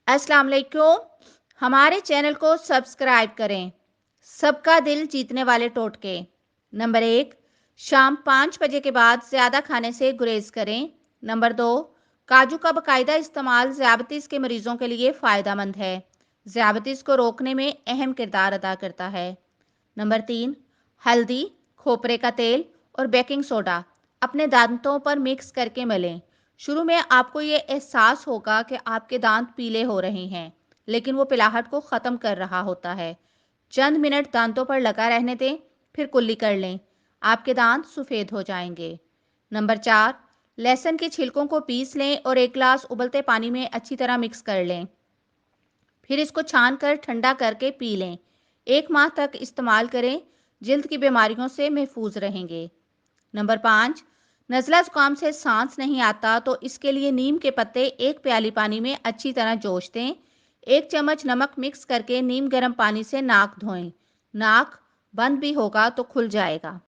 अस्सलाम वालेकुम। हमारे चैनल को सब्सक्राइब करें। सबका दिल जीतने वाले टोटके। नंबर 1, शाम 5 बजे के बाद ज़्यादा खाने से गुरेज करें। नंबर 2, काजू का बाकायदा इस्तेमाल ज़ियाबतीस के मरीजों के लिए फ़ायदेमंद है। ज़ियाबतीस को रोकने में अहम किरदार अदा करता है। नंबर 3, हल्दी, खोपरे का तेल और बेकिंग सोडा अपने दांतों पर मिक्स करके मलें। शुरू में आपको ये एहसास होगा कि आपके दांत पीले हो रहे हैं, लेकिन वो पिलाहट को ख़त्म कर रहा होता है। चंद मिनट दांतों पर लगा रहने दें, फिर कुल्ली कर लें। आपके दांत सफ़ेद हो जाएंगे। नंबर 4, लहसुन के छिलकों को पीस लें और एक गिलास उबलते पानी में अच्छी तरह मिक्स कर लें। फिर इसको छान कर ठंडा करके पी लें। 1 माह तक इस्तेमाल करें, जल्द की बीमारियों से महफूज रहेंगे। नंबर 5, नज़ला ज़ुकाम से सांस नहीं आता तो इसके लिए नीम के पत्ते 1 प्याली पानी में अच्छी तरह जोश दें। 1 चम्मच नमक मिक्स करके नीम गर्म पानी से नाक धोएं। नाक बंद भी होगा तो खुल जाएगा।